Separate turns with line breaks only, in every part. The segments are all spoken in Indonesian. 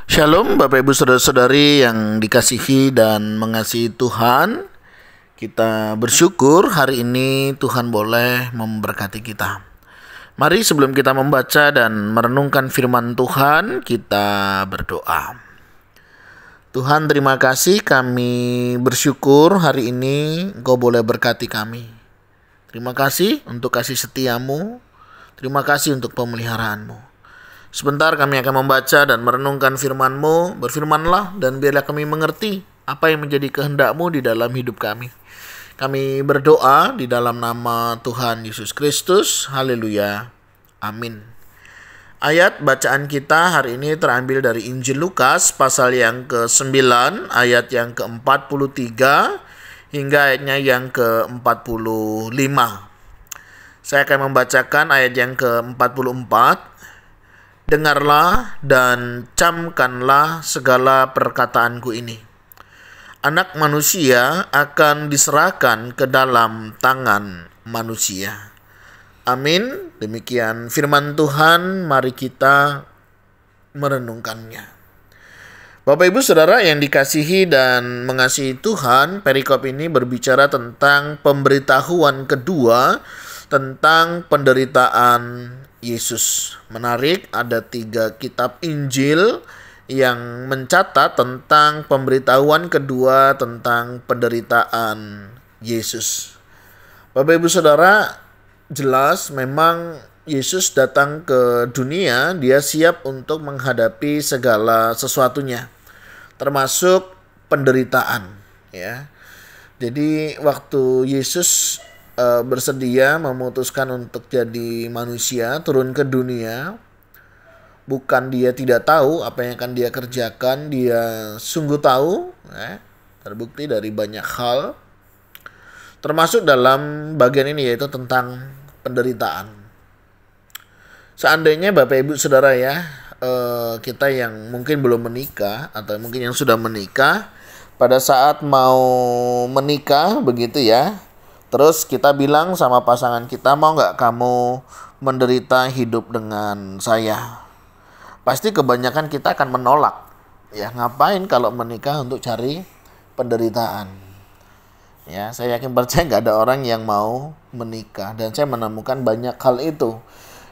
Shalom Bapak Ibu Saudara-saudari yang dikasihi dan mengasihi Tuhan. Kita bersyukur hari ini Tuhan boleh memberkati kita. Mari sebelum kita membaca dan merenungkan firman Tuhan, kita berdoa. Tuhan, terima kasih, kami bersyukur hari ini Engkau boleh berkati kami. Terima kasih untuk kasih setiamu. Terima kasih untuk pemeliharaanmu. Sebentar kami akan membaca dan merenungkan firman-Mu. Berfirmanlah dan biarlah kami mengerti apa yang menjadi kehendak-Mu di dalam hidup kami. Kami berdoa di dalam nama Tuhan Yesus Kristus. Haleluya. Amin. Ayat bacaan kita hari ini terambil dari Injil Lukas pasal yang ke-9 ayat yang ke-43 hingga ayatnya yang ke-45. Saya akan membacakan ayat yang ke-44. Dengarlah dan camkanlah segala perkataanku ini. Anak manusia akan diserahkan ke dalam tangan manusia. Amin. Demikian firman Tuhan, mari kita merenungkannya. Bapak Ibu Saudara yang dikasihi dan mengasihi Tuhan, perikop ini berbicara tentang pemberitahuan kedua tentang penderitaan Yesus. Menarik, ada 3 kitab Injil yang mencatat tentang pemberitahuan kedua tentang penderitaan Yesus. Bapak Ibu Saudara, jelas memang Yesus datang ke dunia, dia siap untuk menghadapi segala sesuatunya, termasuk penderitaan, ya. Jadi waktu Yesus bersedia memutuskan untuk jadi manusia, turun ke dunia, bukan dia tidak tahu apa yang akan dia kerjakan, dia sungguh tahu, terbukti dari banyak hal, termasuk dalam bagian ini yaitu tentang penderitaan. Seandainya Bapak Ibu Saudara ya, kita yang mungkin belum menikah atau mungkin yang sudah menikah, pada saat mau menikah begitu ya, terus kita bilang sama pasangan kita, mau nggak kamu menderita hidup dengan saya? Pasti kebanyakan kita akan menolak. Ya, ngapain kalau menikah untuk cari penderitaan? Ya, saya yakin percaya nggak ada orang yang mau menikah. Dan saya menemukan banyak hal itu.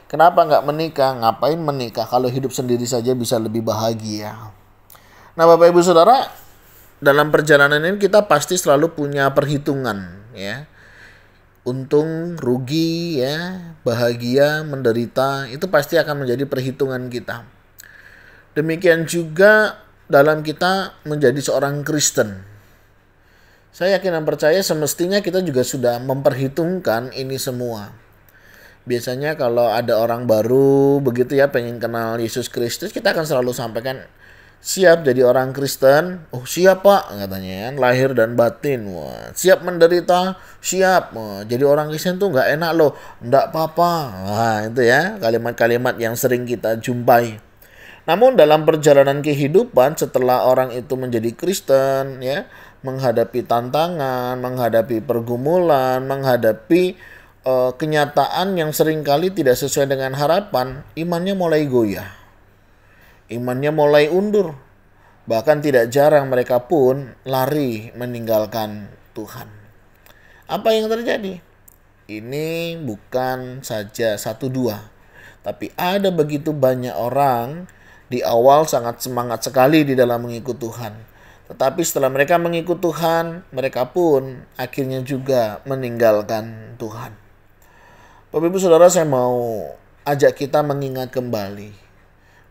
Kenapa nggak menikah? Ngapain menikah kalau hidup sendiri saja bisa lebih bahagia? Nah, Bapak Ibu Saudara, dalam perjalanan ini kita pasti selalu punya perhitungan, ya. Untung, rugi, ya, bahagia, menderita, itu pasti akan menjadi perhitungan kita. Demikian juga dalam kita menjadi seorang Kristen. Saya yakin dan percaya semestinya kita juga sudah memperhitungkan ini semua. Biasanya kalau ada orang baru begitu ya, pengen kenal Yesus Kristus, kita akan selalu sampaikan, siap jadi orang Kristen? Oh siap Pak, katanya kan, lahir dan batin. Wah, siap menderita? Siap. Wah, jadi orang Kristen tuh nggak enak loh. Nggak apa-apa. Wah, itu ya kalimat-kalimat yang sering kita jumpai. Namun dalam perjalanan kehidupan setelah orang itu menjadi Kristen, ya, menghadapi tantangan, menghadapi pergumulan, menghadapi kenyataan yang seringkali tidak sesuai dengan harapan, imannya mulai goyah. Imannya mulai undur. Bahkan tidak jarang mereka pun lari meninggalkan Tuhan. Apa yang terjadi? Ini bukan saja 1-2, tapi ada begitu banyak orang di awal sangat semangat sekali di dalam mengikut Tuhan. Tetapi setelah mereka mengikut Tuhan, mereka pun akhirnya juga meninggalkan Tuhan. Bapak Ibu Saudara, saya mau ajak kita mengingat kembali.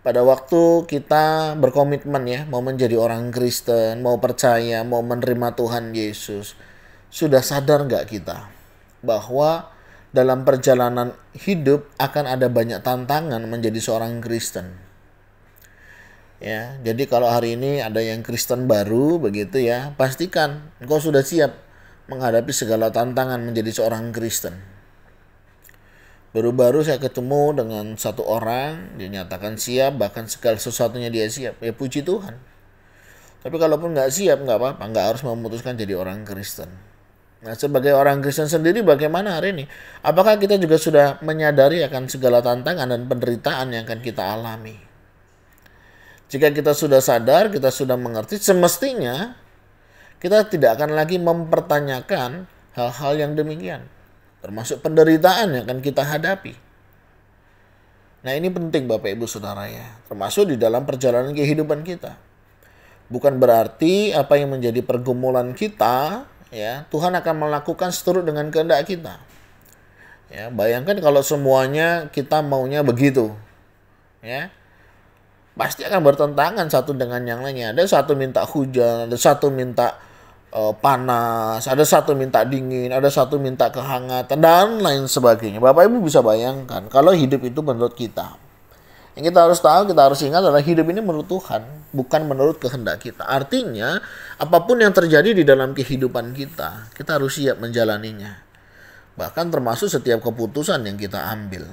Pada waktu kita berkomitmen ya, mau menjadi orang Kristen, mau percaya, mau menerima Tuhan Yesus, sudah sadar nggak kita bahwa dalam perjalanan hidup akan ada banyak tantangan menjadi seorang Kristen? Ya, jadi kalau hari ini ada yang Kristen baru begitu ya, pastikan engkau sudah siap menghadapi segala tantangan menjadi seorang Kristen. Baru-baru saya ketemu dengan satu orang, dia nyatakan siap, bahkan segala sesuatunya dia siap. Ya puji Tuhan. Tapi kalaupun nggak siap, nggak apa-apa, nggak harus memutuskan jadi orang Kristen. Nah, sebagai orang Kristen sendiri bagaimana hari ini? Apakah kita juga sudah menyadari akan segala tantangan dan penderitaan yang akan kita alami? Jika kita sudah sadar, kita sudah mengerti, semestinya kita tidak akan lagi mempertanyakan hal-hal yang demikian. Termasuk penderitaan yang akan kita hadapi. Nah, ini penting Bapak Ibu Saudara ya. Termasuk di dalam perjalanan kehidupan kita. Bukan berarti apa yang menjadi pergumulan kita, ya, Tuhan akan melakukan seturut dengan kehendak kita. Ya, bayangkan kalau semuanya kita maunya begitu. Ya. Pasti akan bertentangan satu dengan yang lainnya. Ada satu minta hujan, ada satu minta panas, ada satu minta dingin, ada satu minta kehangatan, dan lain sebagainya. Bapak Ibu bisa bayangkan kalau hidup itu menurut kita. Yang kita harus tahu, kita harus ingat adalah hidup ini menurut Tuhan, bukan menurut kehendak kita. Artinya, apapun yang terjadi di dalam kehidupan kita, kita harus siap menjalaninya. Bahkan termasuk setiap keputusan yang kita ambil.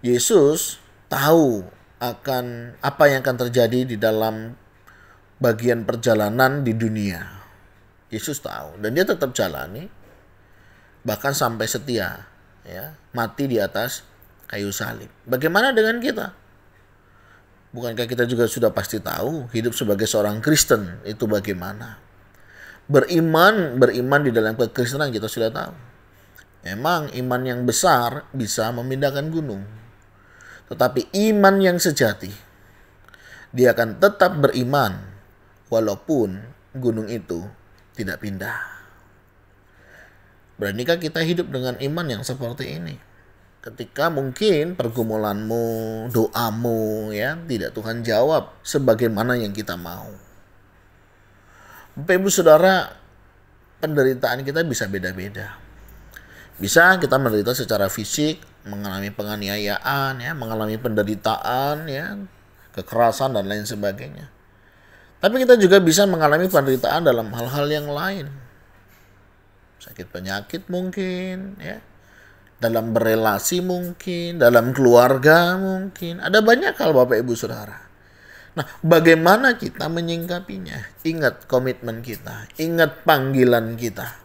Yesus tahu akan apa yang akan terjadi di dalam bagian perjalanan di dunia. Yesus tahu dan dia tetap jalani, bahkan sampai setia, ya, mati di atas kayu salib. Bagaimana dengan kita? Bukankah kita juga sudah pasti tahu hidup sebagai seorang Kristen itu bagaimana? Beriman di dalam kekristenan kita sudah tahu. Memang iman yang besar bisa memindahkan gunung. Tetapi iman yang sejati, dia akan tetap beriman walaupun gunung itu tidak pindah. Beranikah kita hidup dengan iman yang seperti ini? Ketika mungkin pergumulanmu, doamu, ya, tidak Tuhan jawab sebagaimana yang kita mau. Bapak Ibu Saudara, penderitaan kita bisa beda-beda. Bisa kita menderita secara fisik, mengalami penganiayaan, ya, mengalami penderitaan, ya, kekerasan dan lain sebagainya. Tapi kita juga bisa mengalami penderitaan dalam hal-hal yang lain. Sakit penyakit mungkin, ya. Dalam berelasi mungkin, dalam keluarga mungkin. Ada banyak hal Bapak Ibu Saudara. Nah, bagaimana kita menyingkapinya? Ingat komitmen kita, ingat panggilan kita.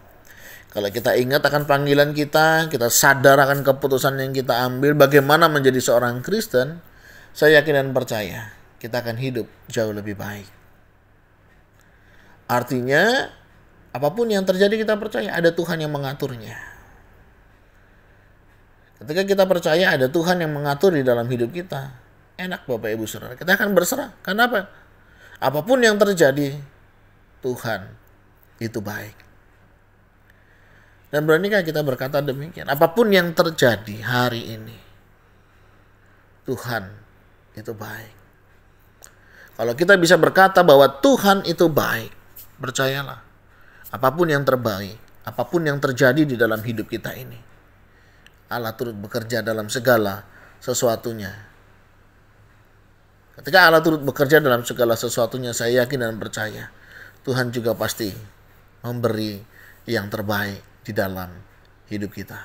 Kalau kita ingat akan panggilan kita sadar akan keputusan yang kita ambil, bagaimana menjadi seorang Kristen, saya yakin dan percaya kita akan hidup jauh lebih baik. Artinya, apapun yang terjadi kita percaya ada Tuhan yang mengaturnya. Ketika kita percaya ada Tuhan yang mengatur di dalam hidup kita, enak Bapak Ibu Saudara, kita akan berserah. Kenapa? Apapun yang terjadi, Tuhan itu baik. Dan beranikah kita berkata demikian? Apapun yang terjadi hari ini, Tuhan itu baik. Kalau kita bisa berkata bahwa Tuhan itu baik, percayalah, apapun yang terbaik, apapun yang terjadi di dalam hidup kita ini, Allah turut bekerja dalam segala sesuatunya. Ketika Allah turut bekerja dalam segala sesuatunya, saya yakin dan percaya Tuhan juga pasti memberi yang terbaik di dalam hidup kita.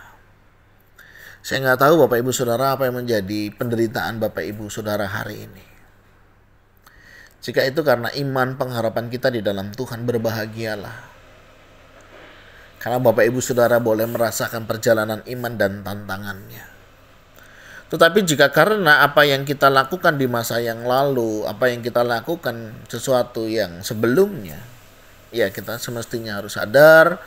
Saya nggak tahu Bapak Ibu Saudara apa yang menjadi penderitaan Bapak Ibu Saudara hari ini. Jika itu karena iman pengharapan kita di dalam Tuhan, berbahagialah. Karena Bapak Ibu Saudara boleh merasakan perjalanan iman dan tantangannya. Tetapi jika karena apa yang kita lakukan di masa yang lalu, apa yang kita lakukan sesuatu yang sebelumnya, ya kita semestinya harus sadar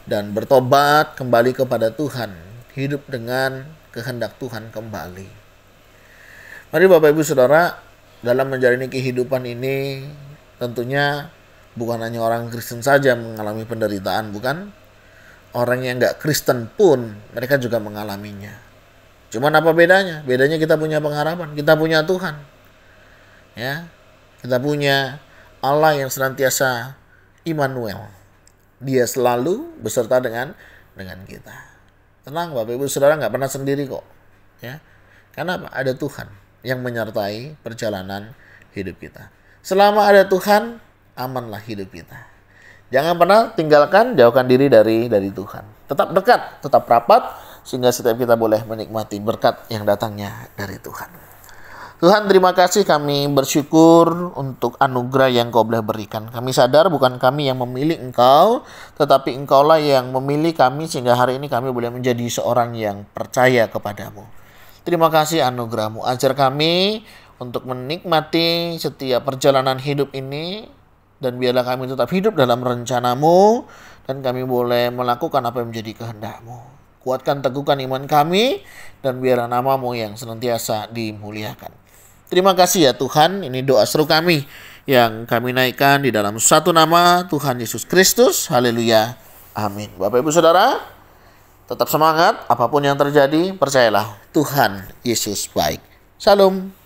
dan bertobat kembali kepada Tuhan. Hidup dengan kehendak Tuhan kembali. Mari Bapak Ibu Saudara, dalam menjalani kehidupan ini tentunya bukan hanya orang Kristen saja mengalami penderitaan, bukan? Orang yang nggak Kristen pun mereka juga mengalaminya. Cuman apa bedanya? Bedanya kita punya pengharapan, kita punya Tuhan. Ya. Kita punya Allah yang senantiasa Immanuel. Dia selalu beserta dengan kita. Tenang Bapak Ibu Saudara, nggak pernah sendiri kok. Ya. Karena apa? Ada Tuhan yang menyertai perjalanan hidup kita. Selama ada Tuhan, amanlah hidup kita. Jangan pernah jauhkan diri dari Tuhan. Tetap dekat, tetap rapat, sehingga setiap kita boleh menikmati berkat yang datangnya dari Tuhan. Tuhan, terima kasih, kami bersyukur untuk anugerah yang Kau boleh berikan. Kami sadar bukan kami yang memilih Engkau, tetapi Engkaulah yang memilih kami, sehingga hari ini kami boleh menjadi seorang yang percaya kepadamu. Terima kasih anugerah-Mu. Ajar kami untuk menikmati setiap perjalanan hidup ini, dan biarlah kami tetap hidup dalam rencana-Mu, dan kami boleh melakukan apa yang menjadi kehendak-Mu. Kuatkan, teguhkan iman kami, dan biarlah nama-Mu yang senantiasa dimuliakan. Terima kasih ya Tuhan, ini doa seru kami yang kami naikkan di dalam satu nama Tuhan Yesus Kristus. Haleluya. Amin. Bapak Ibu Saudara, tetap semangat, apapun yang terjadi, percayalah Tuhan Yesus baik. Shalom.